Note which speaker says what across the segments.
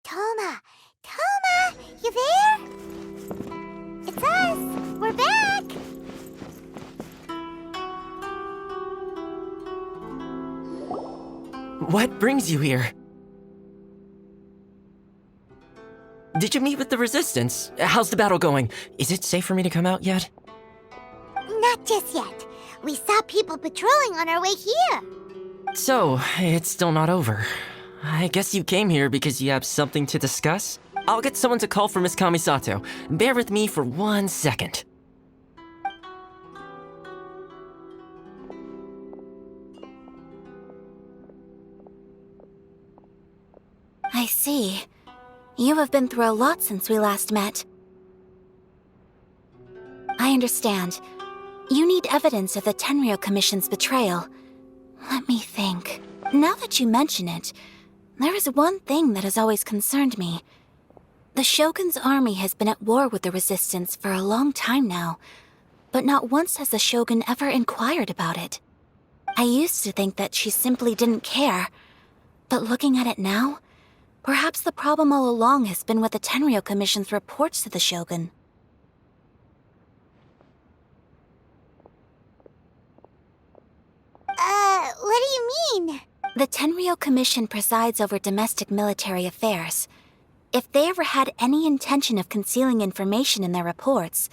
Speaker 1: Toma! Toma! You there? It's us! We're back!
Speaker 2: What brings you here? Did you meet with the Resistance? How's the battle going? Is it safe for me to come out yet?
Speaker 1: Not just yet. We saw people patrolling on our way here.
Speaker 2: So, it's still not over. I guess you came here because you have something to discuss? I'll get someone to call for Miss Kamisato. Bear with me for 1 second.
Speaker 3: I see. You have been through a lot since we last met. I understand. You need evidence of the Tenryou Commission's betrayal. Let me think. Now that you mention it, there is one thing that has always concerned me. The Shogun's army has been at war with the Resistance for a long time now, but not once has the Shogun ever inquired about it. I used to think that she simply didn't care, but looking at it now, perhaps the problem all along has been with the Tenryou Commission's reports to the Shogun.
Speaker 1: What do you mean?
Speaker 3: The Tenryou Commission presides over domestic military affairs. If they ever had any intention of concealing information in their reports,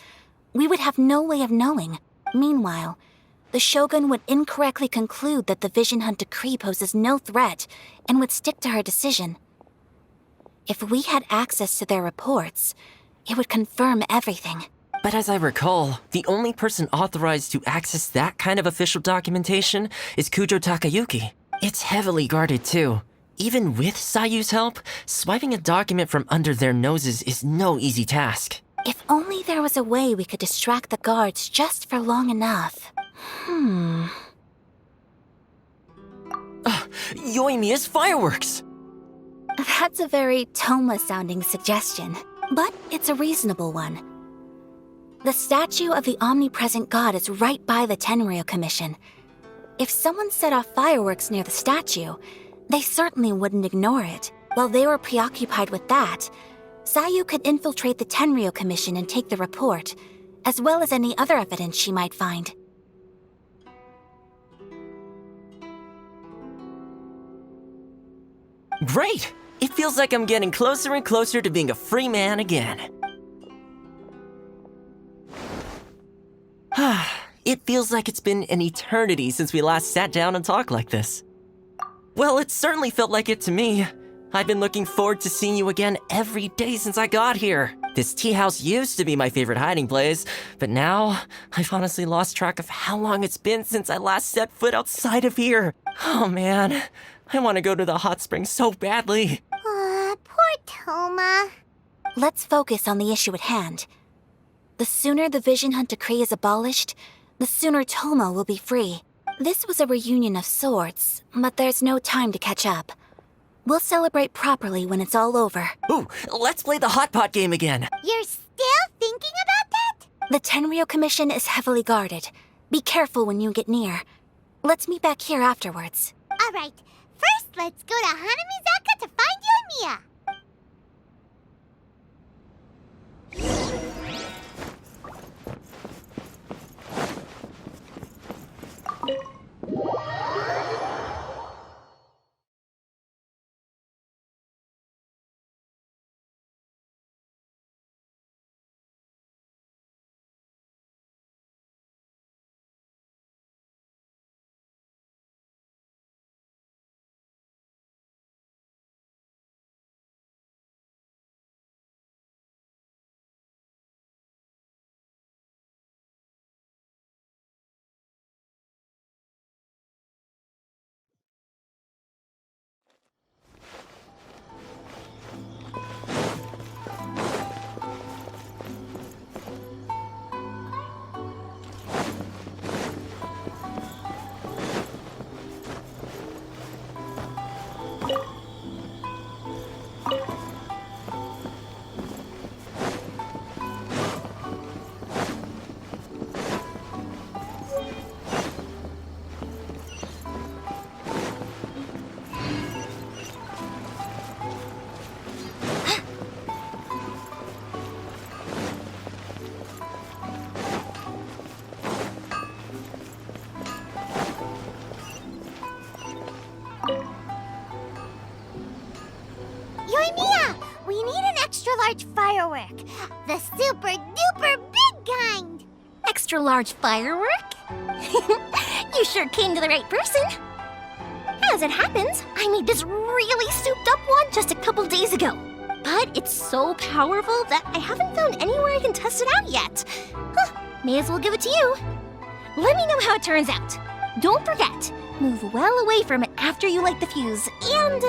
Speaker 3: we would have no way of knowing. Meanwhile, the Shogun would incorrectly conclude that the Vision Hunt decree poses no threat and would stick to her decision. If we had access to their reports, it would confirm everything.
Speaker 2: But as I recall, the only person authorized to access that kind of official documentation is Kujo Takayuki. It's heavily guarded too. Even with Sayu's help, swiping a document from under their noses is no easy task.
Speaker 3: If only there was a way we could distract the guards just for long enough.
Speaker 2: Yoimiya's fireworks!
Speaker 3: That's a very Toma-sounding suggestion, but it's a reasonable one. The statue of the omnipresent god is right by the Tenryou Commission. If someone set off fireworks near the statue, they certainly wouldn't ignore it. While they were preoccupied with that, Sayu could infiltrate the Tenryou Commission and take the report, as well as any other evidence she might find.
Speaker 2: Great! It feels like I'm getting closer and closer to being a free man again. It feels like it's been an eternity since we last sat down and talked like this. Well, it certainly felt like it to me. I've been looking forward to seeing you again every day since I got here. This tea house used to be my favorite hiding place, but now I've honestly lost track of how long it's been since I last set foot outside of here. Oh man, I want to go to the hot springs so badly.
Speaker 1: Poor Toma.
Speaker 3: Let's focus on the issue at hand. The sooner the Vision Hunt decree is abolished, the sooner Toma will be free. This was a reunion of sorts, but there's no time to catch up. We'll celebrate properly when it's all over.
Speaker 2: Ooh, let's play the hot pot game again.
Speaker 1: You're still thinking about that?
Speaker 3: The Tenryou Commission is heavily guarded. Be careful when you get near. Let's meet back here afterwards.
Speaker 1: Alright, first let's go to Hanamizaka to find Yoimiya. large firework. The super duper big kind.
Speaker 4: Extra large firework? You sure came to the right person. As it happens, I made this really souped up one just a couple days ago. But it's so powerful that I haven't found anywhere I can test it out yet. Huh, may as well give it to you. Let me know how it turns out. Don't forget, move well away from it after you light the fuse, and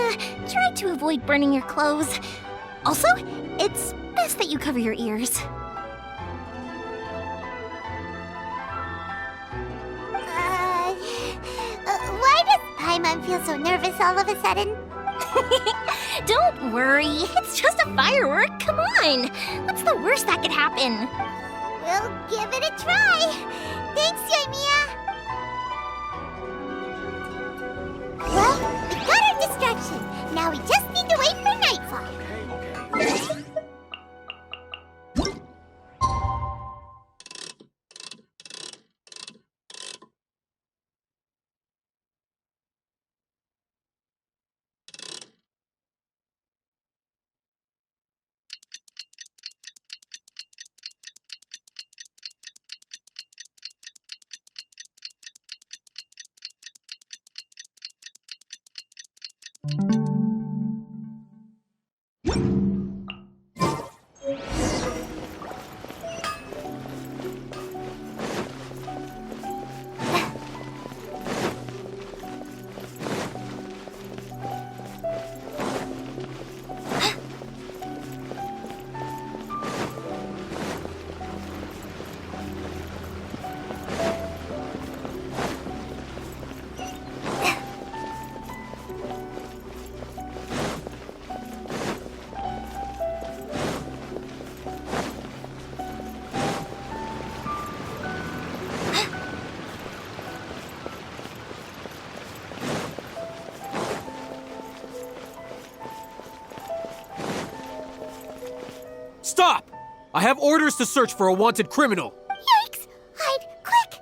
Speaker 4: try to avoid burning your clothes. Also, it's best that you cover your ears.
Speaker 1: Why does Paimon feel so nervous all of a sudden?
Speaker 4: Don't worry, it's just a firework. Come on. What's the worst that could happen?
Speaker 1: We'll give it a try. Thanks, Yoimiya. Well, we got our distraction. Now we just need to wait for nightfall.
Speaker 5: Stop! I have orders to search for a wanted criminal.
Speaker 1: Yikes! Hide, quick!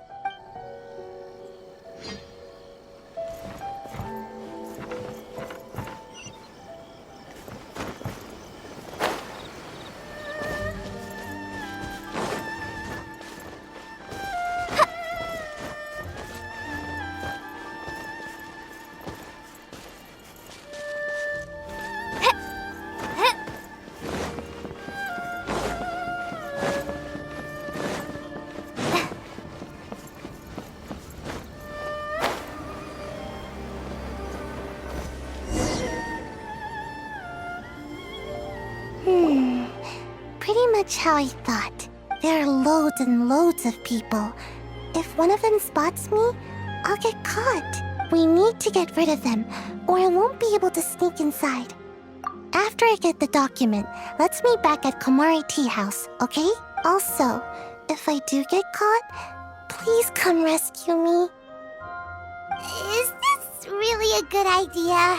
Speaker 1: Pretty much how I thought. There are loads and loads of people. If one of them spots me, I'll get caught. We need to get rid of them, or I won't be able to sneak inside. After I get the document, let's meet back at Komari Tea House, okay? Also, if I do get caught, please come rescue me. Is this really a good idea?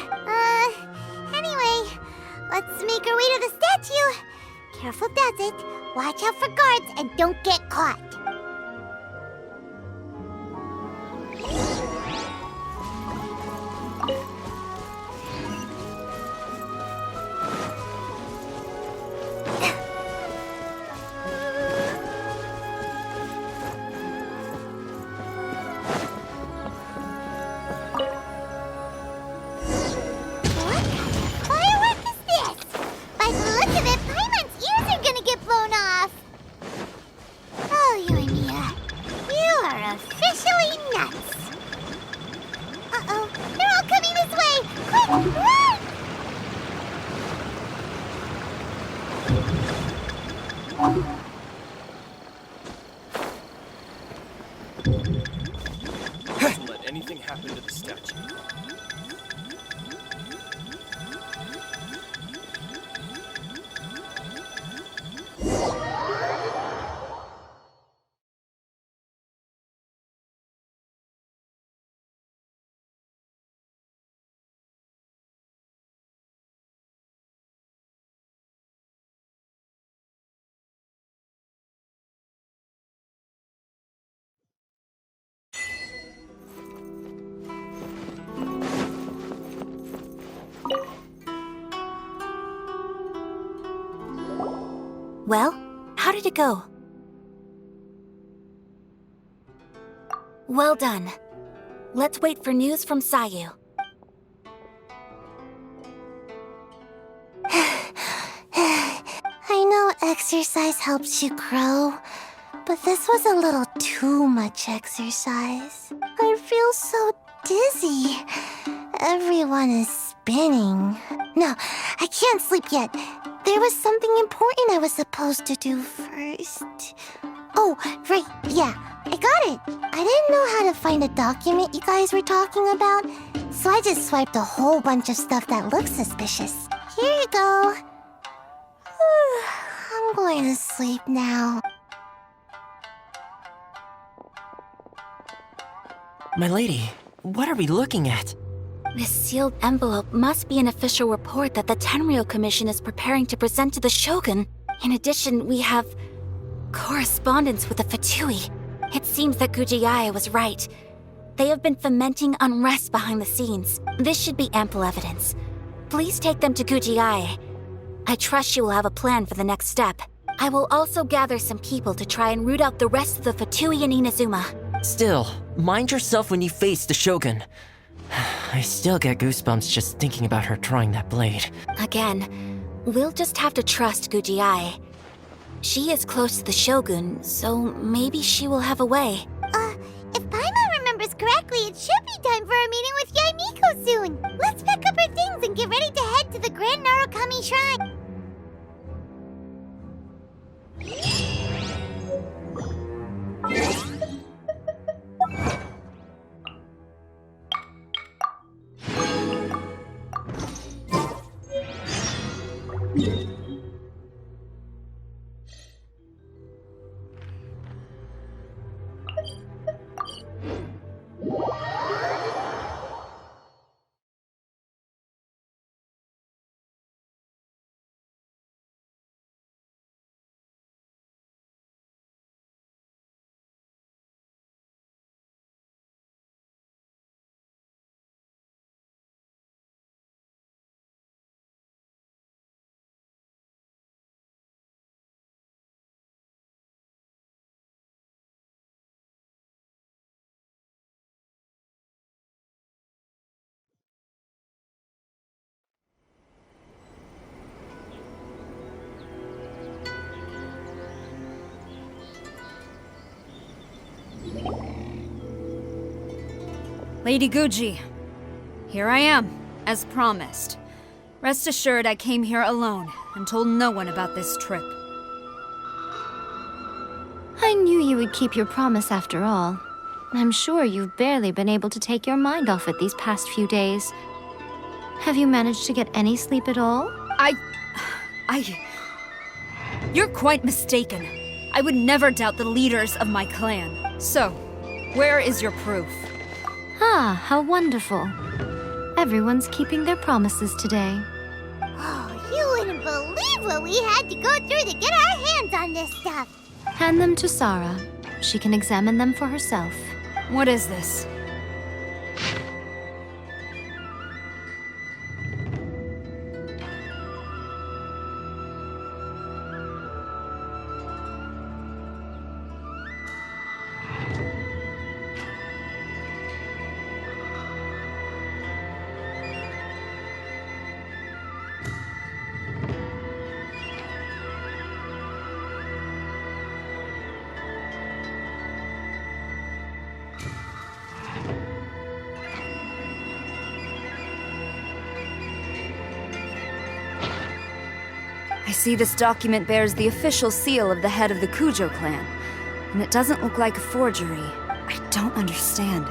Speaker 1: Anyway, let's make our way to the statue. Careful does it. Watch out for guards and don't get caught. What firework is this? By the look of it, Paimon's ears are gonna get blown off. Oh, Yoimiya, you are officially nuts. Uh-oh, they're all coming this way. Quick, run!
Speaker 5: Don't let anything happen to the statue.
Speaker 3: Well, how did it go? Well done. Let's wait for news from Sayu.
Speaker 1: I know exercise helps you grow, but this was a little too much exercise. I feel so dizzy. Everyone is spinning. No, I can't sleep yet. There was something important I was supposed to do first. Oh, right, yeah, I got it. I didn't know how to find a document you guys were talking about, so I just swiped a whole bunch of stuff that looks suspicious. Here you go. I'm going to sleep now.
Speaker 2: My lady, what are we looking at?
Speaker 3: This sealed envelope must be an official report that the Tenryou Commission is preparing to present to the Shogun. In addition, we have correspondence with the Fatui. It seems that Gujiai was right. They have been fomenting unrest behind the scenes. This should be ample evidence. Please take them to Gujiai. I trust you will have a plan for the next step. I will also gather some people to try and root out the rest of the Fatui in Inazuma.
Speaker 2: Still, mind yourself when you face the Shogun. I still get goosebumps just thinking about her drawing that blade.
Speaker 3: Again, we'll just have to trust Gujiai. She is close to the Shogun, so maybe she will have a way.
Speaker 4: If Paimon remembers correctly, it should be time for a meeting with Yaimiko soon. Let's pack up our things and get ready to head to the Grand Narukami Shrine.
Speaker 6: Lady Guji, here I am, as promised. Rest assured I came here alone and told no one about this trip.
Speaker 7: I knew you would keep your promise after all. I'm sure you've barely been able to take your mind off it these past few days. Have you managed to get any sleep at all?
Speaker 6: You're quite mistaken. I would never doubt the leaders of my clan. So, where is your proof?
Speaker 7: Ah, how wonderful. Everyone's keeping their promises today.
Speaker 4: Oh, you wouldn't believe what we had to go through to get our hands on this stuff.
Speaker 7: Hand them to Sarah. She can examine them for herself.
Speaker 6: What is this? I see this document bears the official seal of the head of the Kujo clan, and it doesn't look like a forgery. I don't understand.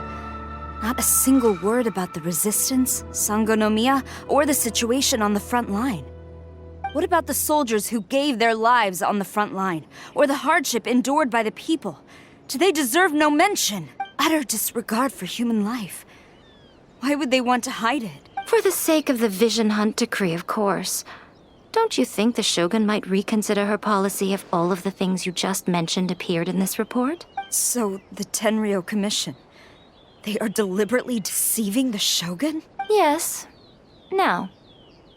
Speaker 6: Not a single word about the resistance, Sangonomiya, or the situation on the front line. What about the soldiers who gave their lives on the front line, or the hardship endured by the people? Do they deserve no mention? Utter disregard for human life. Why would they want to hide it?
Speaker 7: For the sake of the Vision Hunt decree, of course. Don't you think the Shogun might reconsider her policy if all of the things you just mentioned appeared in this report?
Speaker 6: So, the Tenryou Commission, they are deliberately deceiving the Shogun?
Speaker 7: Yes. Now,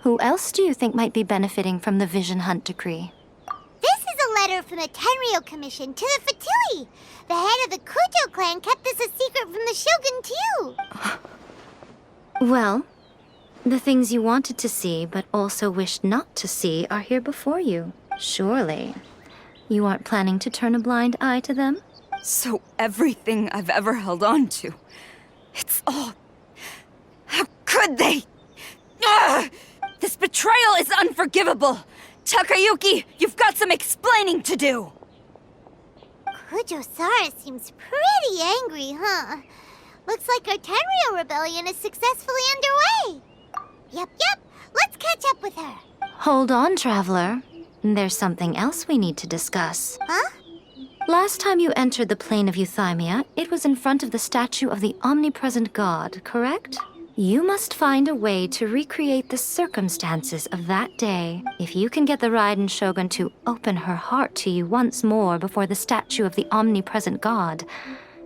Speaker 7: who else do you think might be benefiting from the Vision Hunt decree?
Speaker 4: This is
Speaker 1: letter from the Tenryo Commission to the Fatui. The head of the Kujo clan kept this a secret from the Shogun, too.
Speaker 7: Well, the things you wanted to see but also wished not to see are here before you. Surely. You aren't planning to turn a blind eye to them?
Speaker 6: So everything I've ever held on to, it's all... How could they? Ugh! This betrayal is unforgivable! Takayuki, you've got some explaining to do!
Speaker 1: Kujo-Sara seems pretty angry, huh? Looks like our Tenryo rebellion is successfully underway. Yep. Let's catch up with her.
Speaker 7: Hold on, Traveler. There's something else we need to discuss.
Speaker 1: Huh?
Speaker 7: Last time you entered the plane of Euthymia, it was in front of the statue of the omnipresent god, correct? You must find a way to recreate the circumstances of that day. If you can get the Raiden Shogun to open her heart to you once more before the statue of the omnipresent god,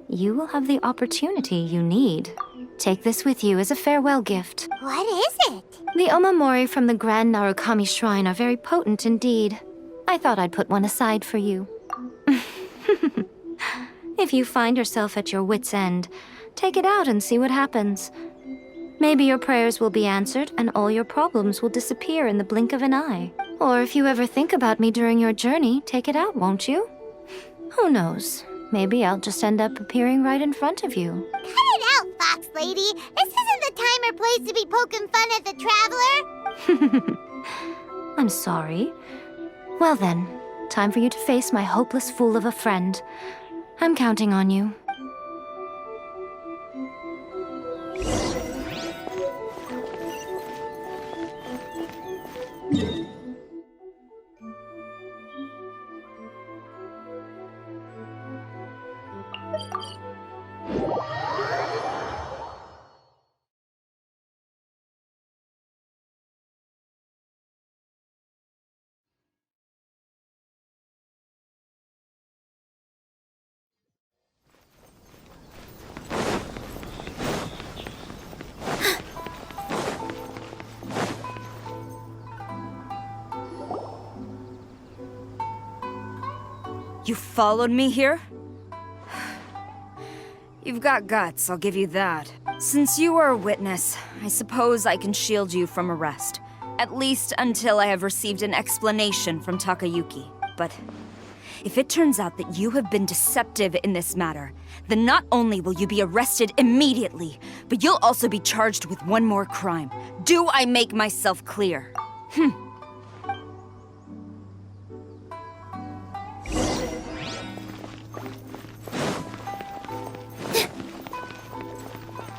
Speaker 7: you will have the opportunity you need. Take this with you as a farewell gift.
Speaker 1: What is it?
Speaker 7: The Omamori from the Grand Narukami Shrine are very potent indeed. I thought I'd put one aside for you. If you find yourself at your wit's end, take it out and see what happens. Maybe your prayers will be answered and all your problems will disappear in the blink of an eye. Or if you ever think about me during your journey, take it out, won't you? Who knows? Maybe I'll just end up appearing right in front of you.
Speaker 1: Cut it out, Fox Lady. This isn't the time or place to be poking fun at the Traveler.
Speaker 7: I'm sorry. Well then, time for you to face my hopeless fool of a friend. I'm counting on you.
Speaker 6: You followed me here? You've got guts, I'll give you that. Since you are a witness, I suppose I can shield you from arrest. At least until I have received an explanation from Takayuki. But if it turns out that you have been deceptive in this matter, then not only will you be arrested immediately, but you'll also be charged with one more crime. Do I make myself clear?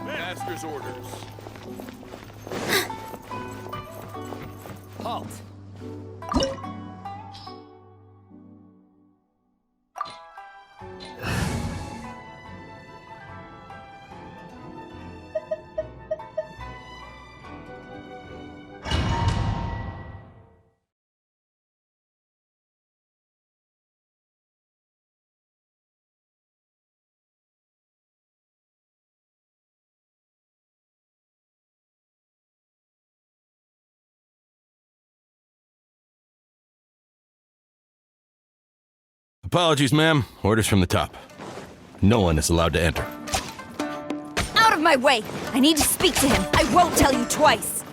Speaker 8: Master's orders. Halt.
Speaker 9: Apologies, ma'am. Orders from the top. No one is allowed to enter.
Speaker 6: Out of my way! I need to speak to him. I won't tell you twice.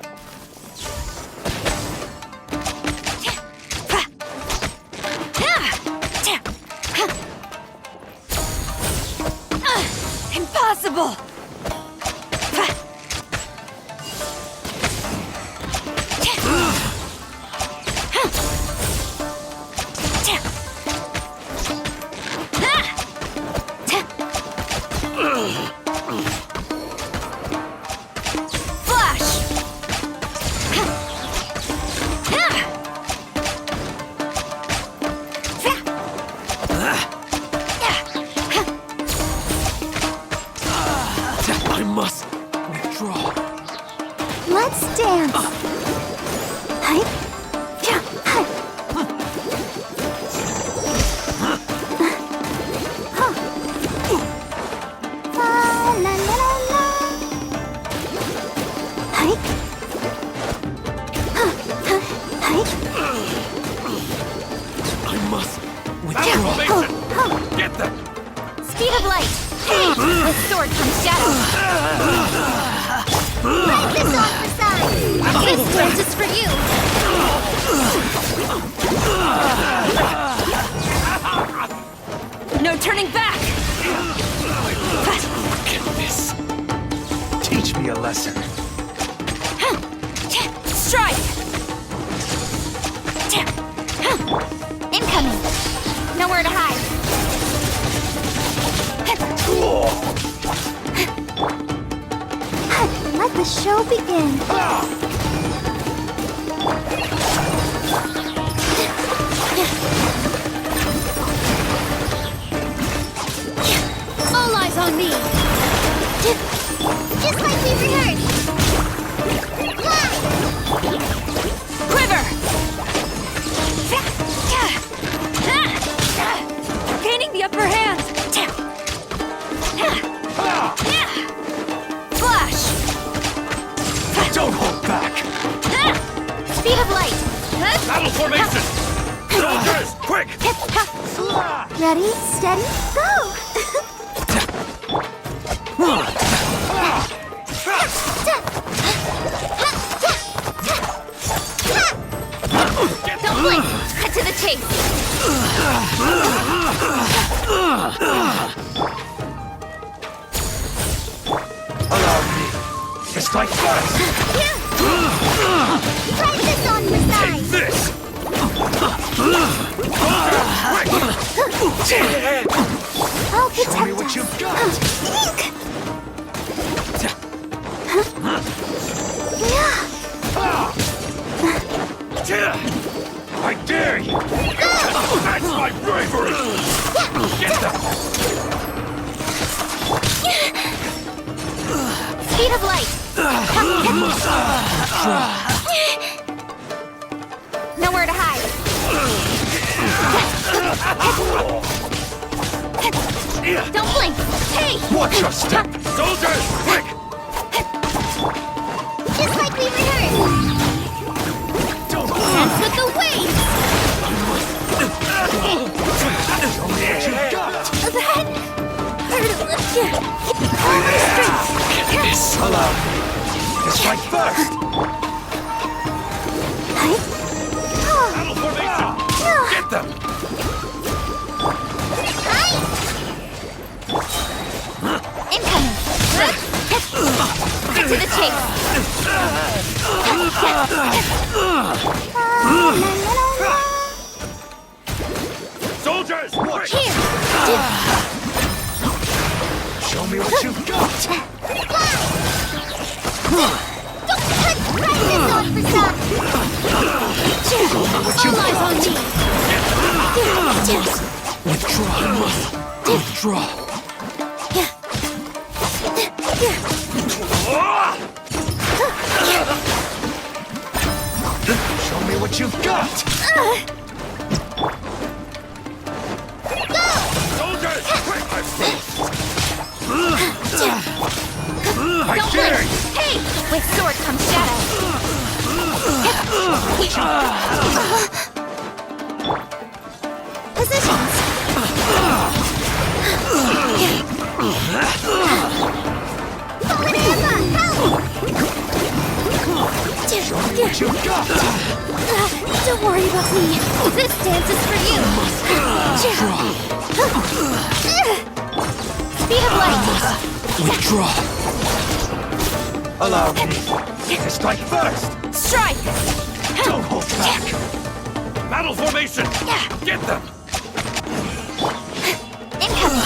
Speaker 6: Impossible!
Speaker 5: I must withdraw.
Speaker 1: Let's dance. Hi. Yeah. Hi.
Speaker 4: of light! Hey! With sword comes shadow! Break this off the side! This dance is for you!
Speaker 6: No turning back!
Speaker 10: Teach me a lesson.
Speaker 3: Strike!
Speaker 4: Incoming! Nowhere to hide! Let the show begin!
Speaker 3: All eyes on me!
Speaker 4: Just like we rehearsed!
Speaker 3: Quiver! Gaining the upper hand! Flash!
Speaker 10: Don't hold back.
Speaker 4: Speed of light!
Speaker 8: Battle formation! Soldiers, quick!
Speaker 4: Ready, steady, go!
Speaker 3: Don't blink! Cut to the chase!
Speaker 10: Allow me. Just like first.
Speaker 4: Try this on your side!
Speaker 8: This!
Speaker 4: I'll
Speaker 10: Show me
Speaker 4: protect
Speaker 10: what
Speaker 4: us!
Speaker 10: you've got. I dare you. That's my bravery. Get them.
Speaker 4: Speed of light! Nowhere to hide! Don't blink! Hey!
Speaker 10: Watch your step.
Speaker 8: Soldiers, quick!
Speaker 4: Just like we rehearsed!
Speaker 10: Don't
Speaker 4: Dance with the waves!
Speaker 10: show me what you've got.
Speaker 4: That hurt!
Speaker 10: Allow me. Just like first.
Speaker 8: Battle formation!
Speaker 10: Get them.
Speaker 4: Incoming! Cut to the chase!
Speaker 8: Soldiers, quick!
Speaker 4: Here!
Speaker 10: Show me what you've got.
Speaker 4: Don't cut this off the side!
Speaker 10: What you've
Speaker 3: All eyes
Speaker 10: got.
Speaker 3: on me!
Speaker 10: Withdraw. Withdraw. Show me what you've got.
Speaker 8: Soldiers, quick!
Speaker 10: I
Speaker 4: Don't
Speaker 10: dare
Speaker 4: blink!
Speaker 10: you.
Speaker 4: Hey! With sword comes shadow! Positions! Fallen Emma! Help!
Speaker 10: What you've got.
Speaker 4: Don't worry about me. This dance is for you. Speed of light.
Speaker 10: Withdraw. Allow me. Just like first.
Speaker 3: Strike!
Speaker 10: Don't hold back.
Speaker 8: Battle formation! Get them!
Speaker 4: Incoming.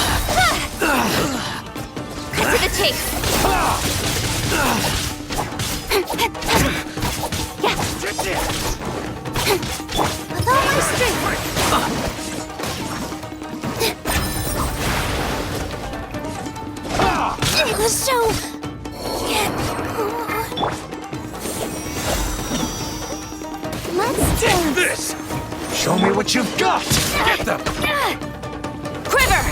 Speaker 3: Cut to the chase!
Speaker 4: With all my strength. The show. Let's dance.
Speaker 8: This!
Speaker 10: Show me what you've got.
Speaker 8: Get them!
Speaker 3: Quiver!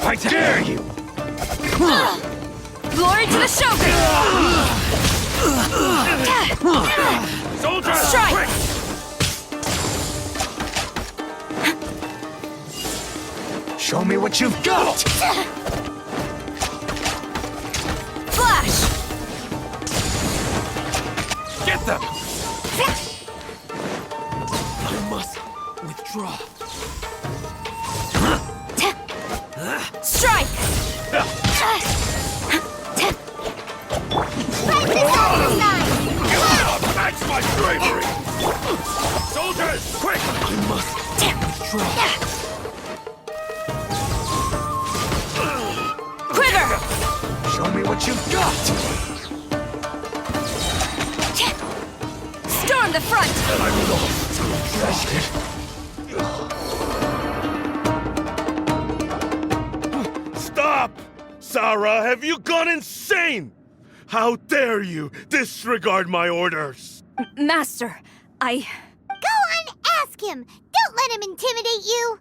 Speaker 10: I dare you.
Speaker 3: Glory to the Shogun!
Speaker 8: Soldiers,
Speaker 3: Strike!
Speaker 8: quick!
Speaker 10: Show me what you've got!
Speaker 6: Flash!
Speaker 8: Get them!
Speaker 5: I must withdraw.
Speaker 6: Strike!
Speaker 8: That's my bravery! Soldiers, quick!
Speaker 5: I must withdraw.
Speaker 6: Quiver!
Speaker 10: Show me what you've got!
Speaker 6: Storm the front!
Speaker 10: I'm lost. Stop! Sarah, have you gone insane? How dare you disregard my orders?
Speaker 6: Master,
Speaker 4: Go on, ask him! Don't let him intimidate you!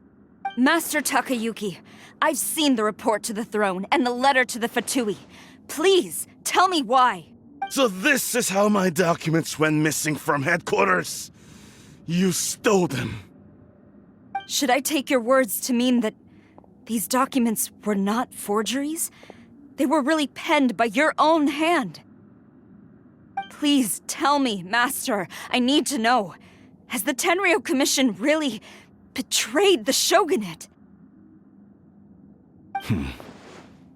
Speaker 6: Master Takayuki, I've seen the report to the throne and the letter to the Fatui. Please, tell me why.
Speaker 10: So this is how my documents went missing from headquarters. You stole them.
Speaker 6: Should I take your words to mean that these documents were not forgeries? They were really penned by your own hand. Please tell me, Master. I need to know. Has the Tenryo Commission really betrayed the shogunate?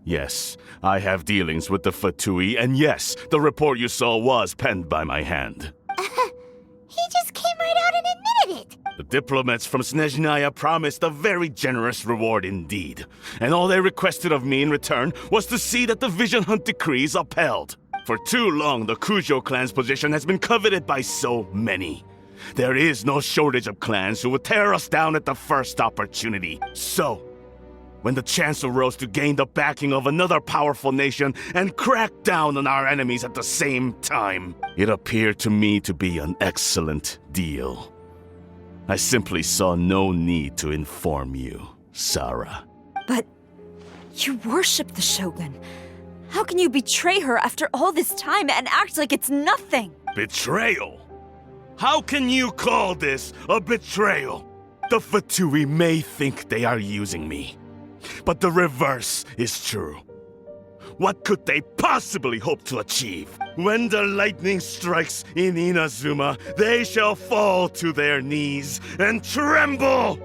Speaker 10: Yes, I have dealings with the Fatui, and yes, the report you saw was penned by my hand.
Speaker 4: He just came right out and admitted it!
Speaker 10: The diplomats from Snezhnaya promised a very generous reward indeed, and all they requested of me in return was to see that the Vision Hunt decrees upheld. For too long, the Kujo clan's position has been coveted by so many. There is no shortage of clans who would tear us down at the first opportunity. So, when the chance arose to gain the backing of another powerful nation and crack down on our enemies at the same time, it appeared to me to be an excellent deal. I simply saw no need to inform you, Sarah.
Speaker 6: But you worship the Shogun. How can you betray her after all this time and act like it's nothing?
Speaker 10: Betrayal? How can you call this a betrayal? The Fatui may think they are using me, but the reverse is true. What could they possibly hope to achieve? When the lightning strikes in Inazuma, they shall fall to their knees and tremble,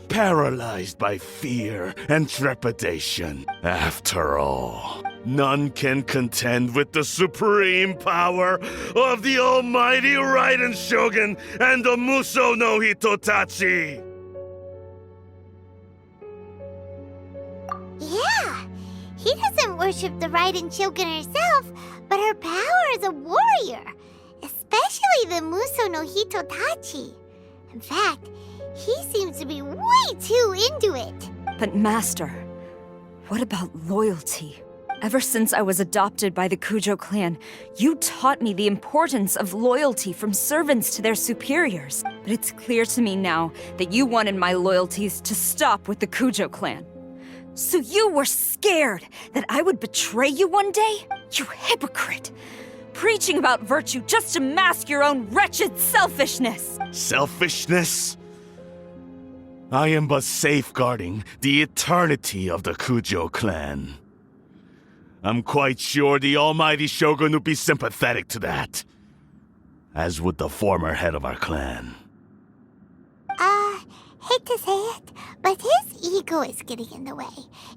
Speaker 10: paralyzed by fear and trepidation. After all, none can contend with the supreme power of the almighty Raiden Shogun and the Muso no Hitotachi!
Speaker 4: Yeah, he doesn't worship the Raiden Shogun herself, but her power as a warrior, especially the Muso no Hitotachi. In fact, he seems to be way too into it.
Speaker 6: But Master, what about loyalty? Ever since I was adopted by the Kujo clan, you taught me the importance of loyalty from servants to their superiors. But it's clear to me now that you wanted my loyalties to stop with the Kujo clan. So you were scared that I would betray you one day? You hypocrite! Preaching about virtue just to mask your own wretched selfishness!
Speaker 10: Selfishness? I am but safeguarding the eternity of the Kujo clan. I'm quite sure the almighty Shogun would be sympathetic to that, as would the former head of our clan.
Speaker 4: Hate to say it, but his ego is getting in the way.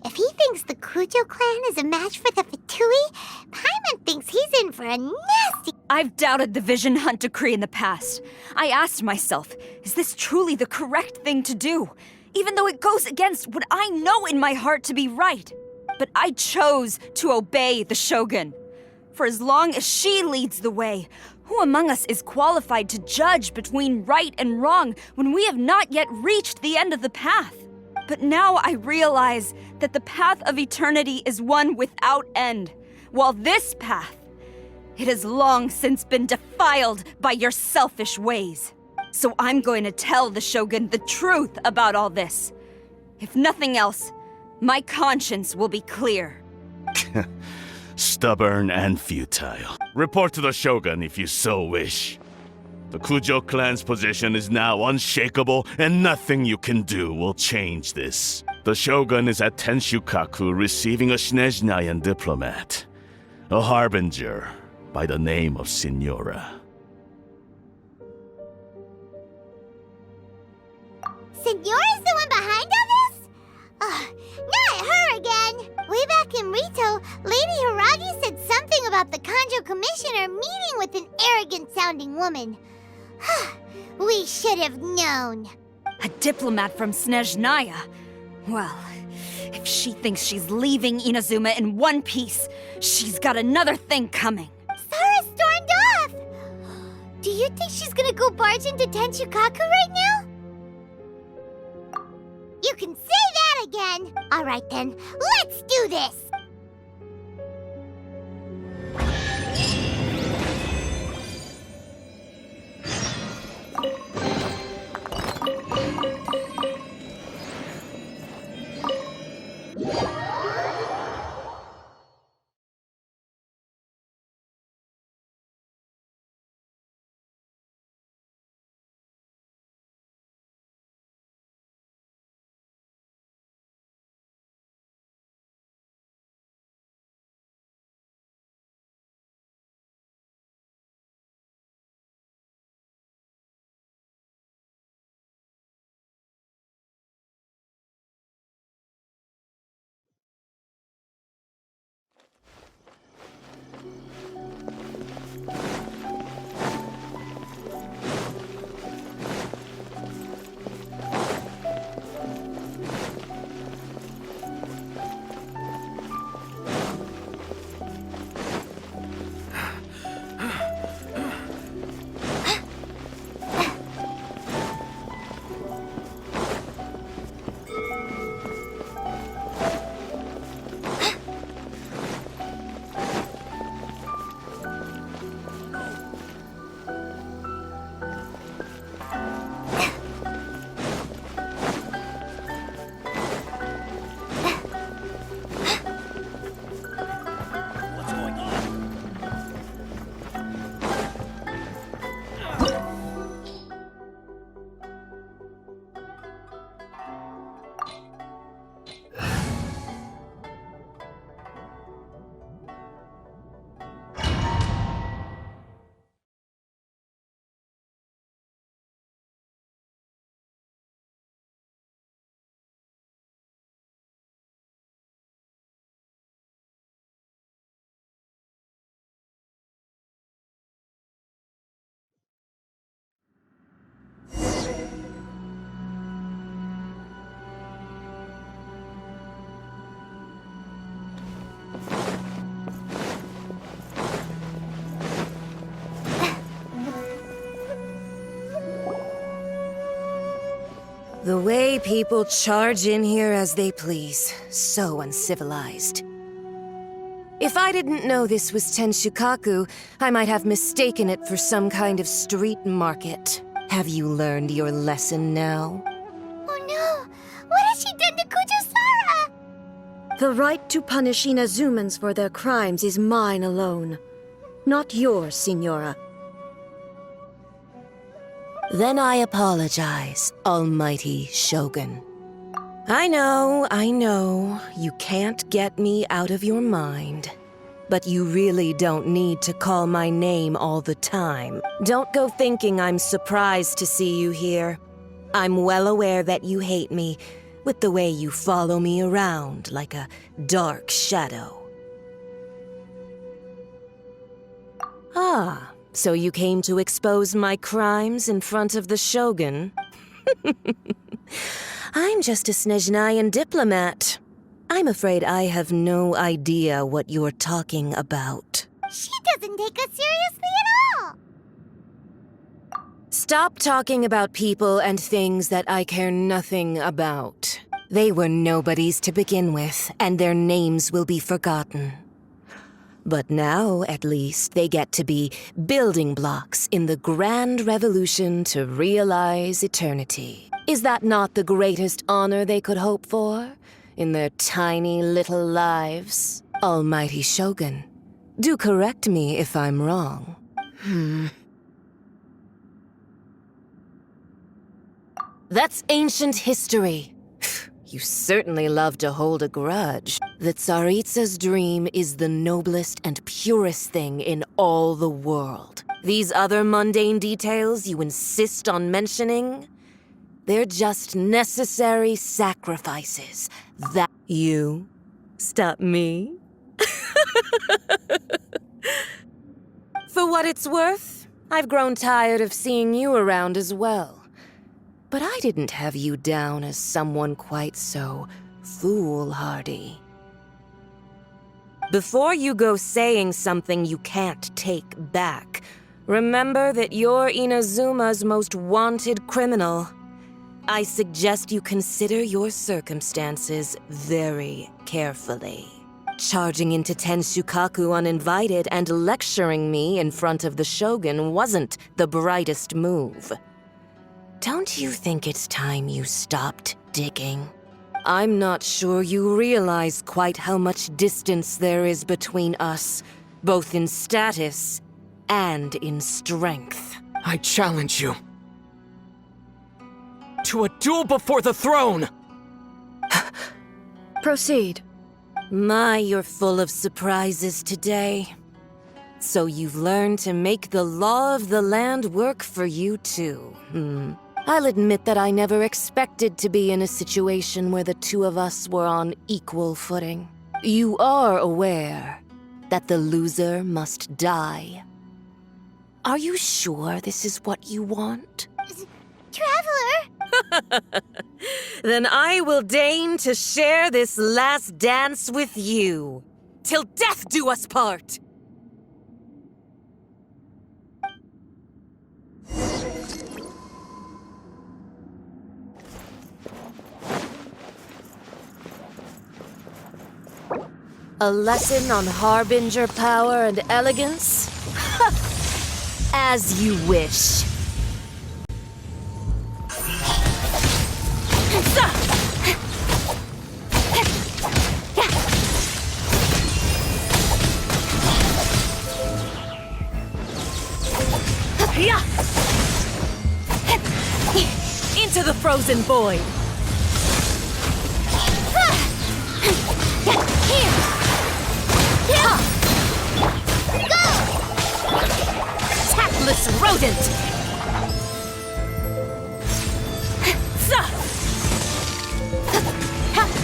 Speaker 4: If he thinks the Kujo clan is a match for the Fatui, Paimon thinks he's in for a nasty...
Speaker 6: I've doubted the Vision Hunt decree in the past. I asked myself, is this truly the correct thing to do? Even though it goes against what I know in my heart to be right. But I chose to obey the Shogun. For as long as she leads the way, who among us is qualified to judge between right and wrong when we have not yet reached the end of the path? But now I realize that the path of eternity is one without end, while this path, it has long since been defiled by your selfish ways. So I'm going to tell the Shogun the truth about all this. If nothing else, my conscience will be clear.
Speaker 10: Stubborn and futile. Report to the Shogun if you so wish. The Kujo clan's position is now unshakable, and nothing you can do will change this. The Shogun is at Tenshukaku receiving a Snezhnayan diplomat, a harbinger by the name of Signora.
Speaker 1: Signora's the one behind all this? Not her again! Way back in Rito, Lady Hiragi said something about the Kanjo Commissioner meeting with an arrogant-sounding woman. We should have known.
Speaker 6: A diplomat from Snezhnaya. Well, if she thinks she's leaving Inazuma in one piece, she's got another thing coming.
Speaker 1: Sara stormed off! Do you think she's gonna go barge into Tenshukaku right now? You can say that again! Alright then, let's do this!
Speaker 11: The way people charge in here as they please. So uncivilized. If I didn't know this was Tenshukaku, I might have mistaken it for some kind of street market. Have you learned your lesson now?
Speaker 1: Oh no! What has she done to Kujo-Sara?
Speaker 12: The right to punish Inazumans for their crimes is mine alone. Not yours, Signora.
Speaker 11: Then I apologize, Almighty Shogun. I know, you can't get me out of your mind. But you really don't need to call my name all the time. Don't go thinking I'm surprised to see you here. I'm well aware that you hate me, with the way you follow me around like a dark shadow. Ah, so you came to expose my crimes in front of the Shogun? I'm just a Snezhnayan diplomat. I'm afraid I have no idea what you're talking about.
Speaker 1: She doesn't take us seriously at all!
Speaker 11: Stop talking about people and things that I care nothing about. They were nobodies to begin with, and their names will be forgotten. But now, at least, they get to be building blocks in the grand revolution to realize eternity. Is that not the greatest honor they could hope for in their tiny little lives? Almighty Shogun, do correct me if I'm wrong. That's ancient history. You certainly love to hold a grudge. The Tsaritsa's dream is the noblest and purest thing in all the world. These other mundane details you insist on mentioning, they're just necessary sacrifices that you stop me. For what it's worth, I've grown tired of seeing you around as well. But I didn't have you down as someone quite so foolhardy. Before you go saying something you can't take back, remember that you're Inazuma's most wanted criminal. I suggest you consider your circumstances very carefully. Charging into Tenshukaku uninvited and lecturing me in front of the Shogun wasn't the brightest move. Don't you think it's time you stopped digging? I'm not sure you realize quite how much distance there is between us, both in status and in strength.
Speaker 5: I challenge you to a duel before the throne!
Speaker 12: Proceed.
Speaker 11: My, you're full of surprises today. So you've learned to make the law of the land work for you too, I'll admit that I never expected to be in a situation where the two of us were on equal footing. You are aware that the loser must die. Are you sure this is what you want?
Speaker 4: Traveler!
Speaker 11: Then I will deign to share this last dance with you. Till death do us part! A lesson on harbinger power and elegance? As you wish. Into the frozen void. Tactless rodent!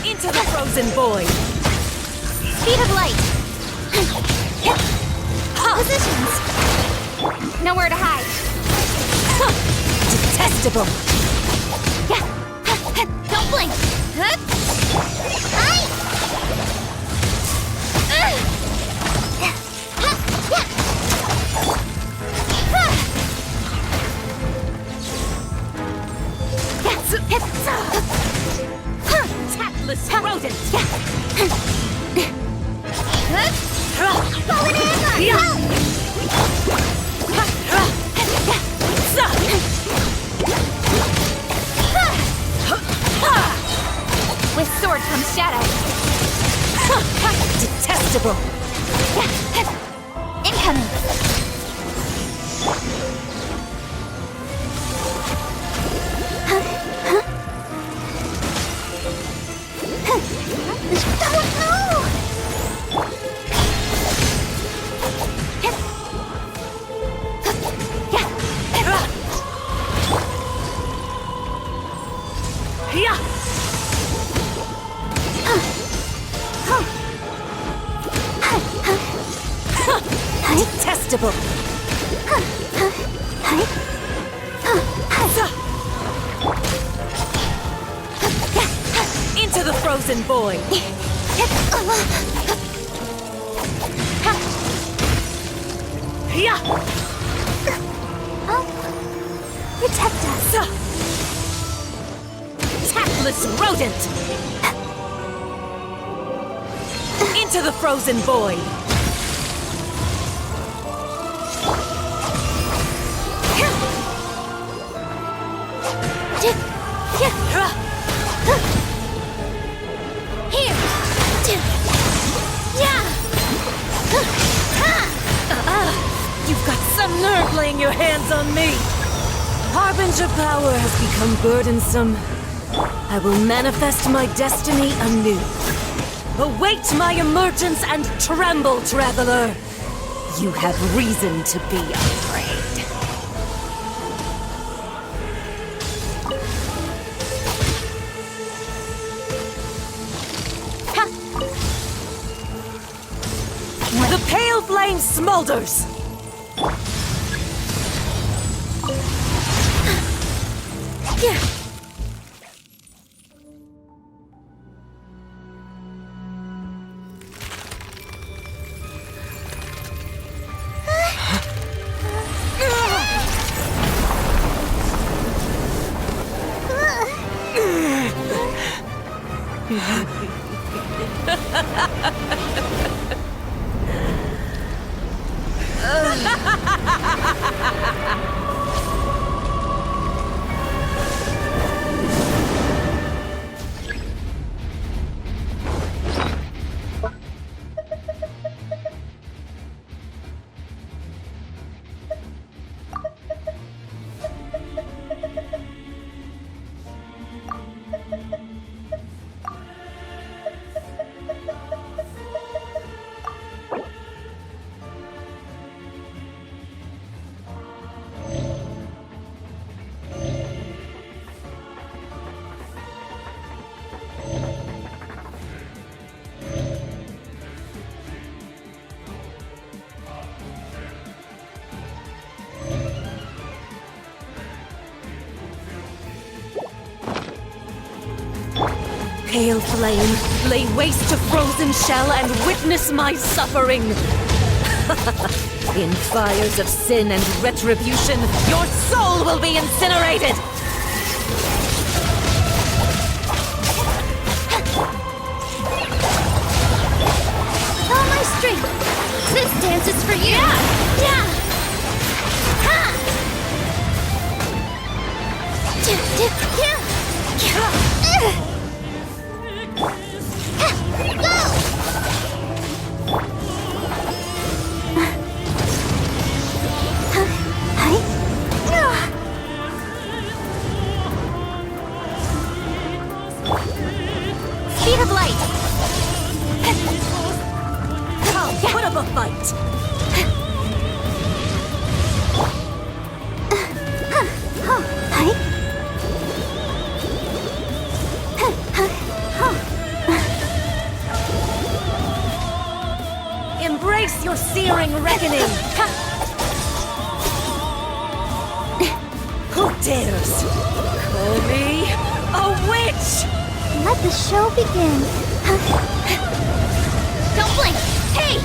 Speaker 11: Into the frozen void!
Speaker 4: Speed of light! Positions! Nowhere to hide!
Speaker 11: Detestable!
Speaker 4: Don't blink!
Speaker 11: Tactless rodent!
Speaker 4: Fallen hammer! With sword comes shadow.
Speaker 11: Detestable!
Speaker 4: Incoming! Don't know!
Speaker 11: Detestable! Into the frozen void!
Speaker 4: Protect us!
Speaker 11: Tactless rodent! Into the frozen void!
Speaker 4: Here!
Speaker 11: You've got some nerve laying your hands on me! Harbinger power has become burdensome. I will manifest my destiny anew. Await my emergence and tremble, traveler! You have reason to be afraid. The pale flame smolders! Pale flame, lay waste to frozen shell and witness my suffering! In fires of sin and retribution, your soul will be incinerated!
Speaker 4: All my strength! This dance is for you! Yeah! Ha! Speed of light!
Speaker 11: Put up a fight! Embrace your searing reckoning! Who dares call me a witch?
Speaker 4: Let the show begin. Don't blink! Hey!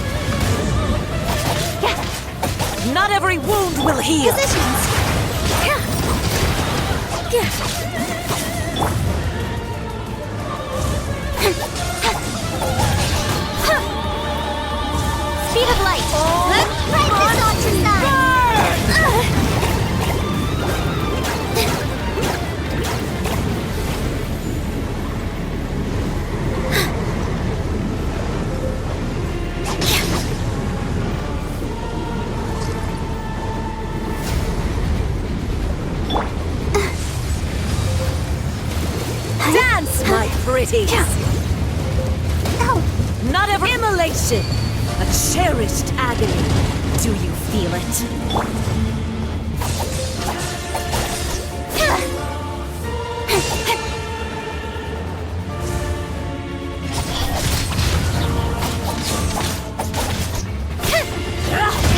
Speaker 11: Not every wound will heal!
Speaker 4: Positions! Speed of light! Let's ride this on to side!
Speaker 11: Dance, my pretties!
Speaker 4: Ow!
Speaker 11: Not every immolation! A cherished agony. Do you feel it?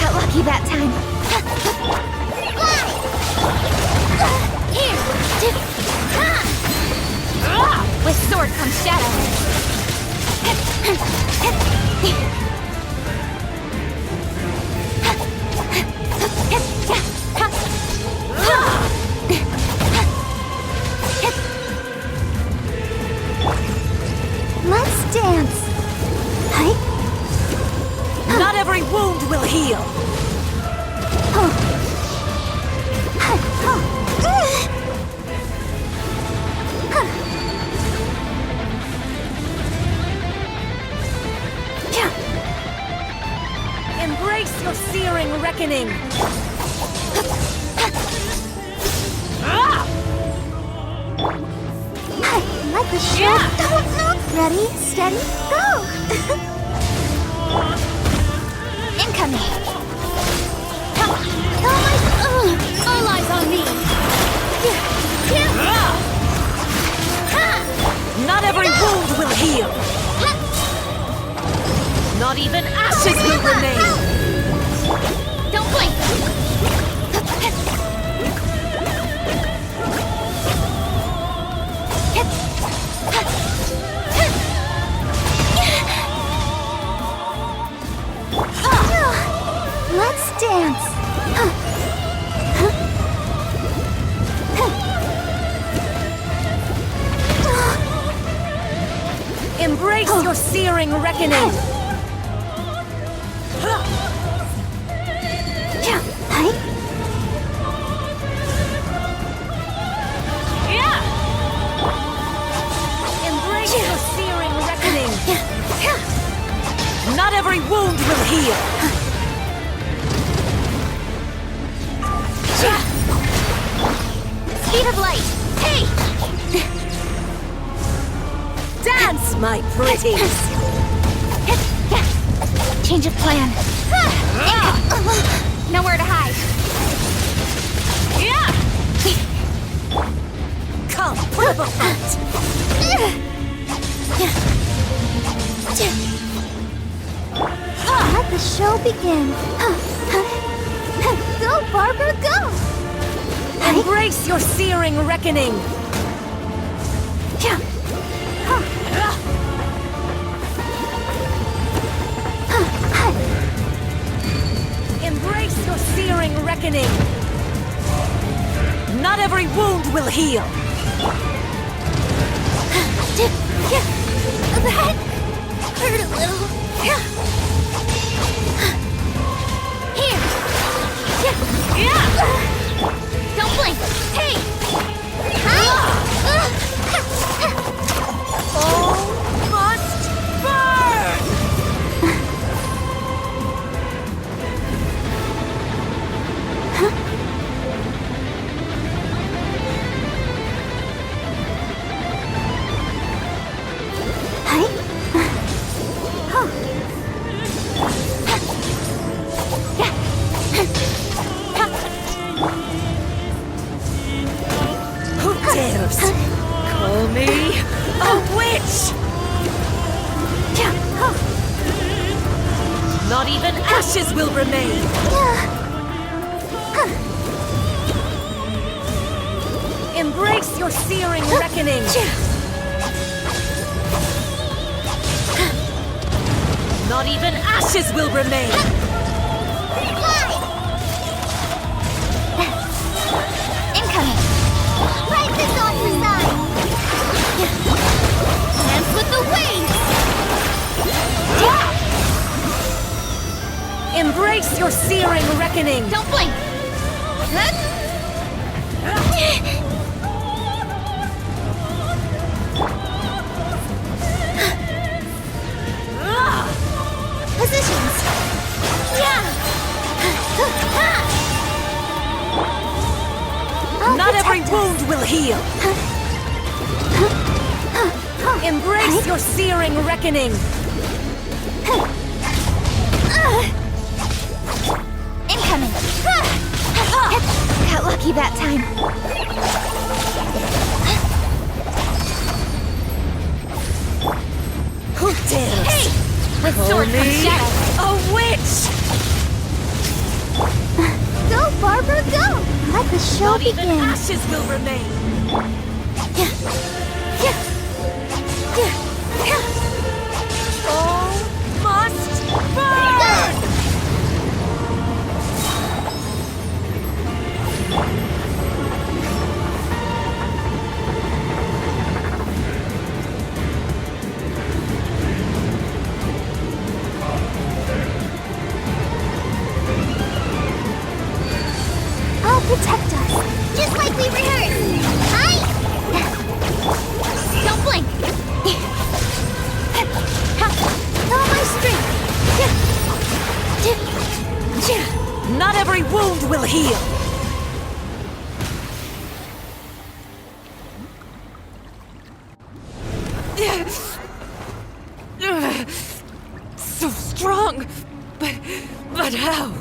Speaker 4: Got lucky that time. Here! With sword comes shadow. Let's dance.
Speaker 11: Not every wound will heal. Embrace your searing reckoning.
Speaker 1: Let the show. Ready, steady, go!
Speaker 4: Incoming.
Speaker 3: All eyes on me!
Speaker 11: Not every wound will heal. Not even ashes will remain.
Speaker 4: Don't blink!
Speaker 1: Let's dance.
Speaker 11: Embrace your searing reckoning. Embrace your searing reckoning. Not every wound will heal.
Speaker 4: Speed of light! Hey!
Speaker 11: Dance, my pretties.
Speaker 4: Change of plan. Nowhere to hide.
Speaker 11: Come, put up a fight.
Speaker 1: Let the show begin. Go, Barbara, go!
Speaker 11: Embrace your searing reckoning. Embrace your searing reckoning. Not every wound will heal.
Speaker 4: That hurt a little. Here. Don't blink. Hey.
Speaker 11: All must burn. Who dares call me a witch? Not even ashes will remain. Embrace your searing reckoning. Not even ashes will remain.
Speaker 4: Incoming. Right this on for side. Dance with the waves.
Speaker 11: Embrace your searing reckoning.
Speaker 4: Don't blink. Positions.
Speaker 11: Not every wound will heal. Embrace your searing reckoning.
Speaker 4: Incoming. Got lucky that time.
Speaker 11: Who dares?
Speaker 4: Hey! With
Speaker 11: Call
Speaker 4: sword comes
Speaker 11: me
Speaker 4: shadow.
Speaker 11: a witch!
Speaker 1: Go, Barbara, go! Let the show
Speaker 11: Not even
Speaker 1: begin.
Speaker 11: ashes will remain. All must burn!
Speaker 1: I'll protect us.
Speaker 4: Just like we rehearsed. Hi! Don't blink.
Speaker 1: All my strength.
Speaker 11: Not every wound will heal. So strong, but how?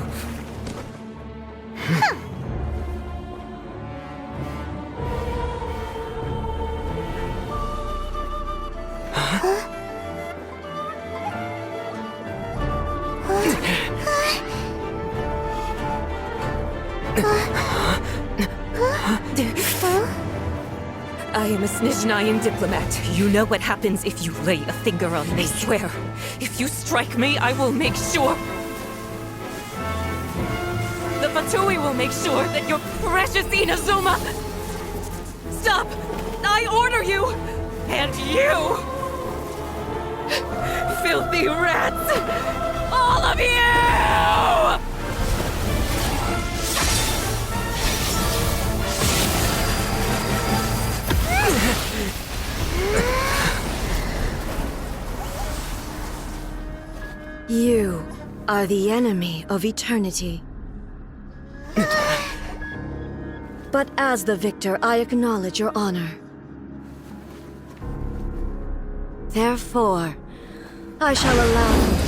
Speaker 11: I am a Snezhnayan diplomat. You know what happens if you lay a finger on me. I swear, if you strike me, I will make sure... The Fatui will make sure that your precious Inazuma... Stop! I order you! And you! Filthy rats! All of you!
Speaker 12: You are the enemy of eternity. But as the victor, I acknowledge your honor. Therefore, I shall allow you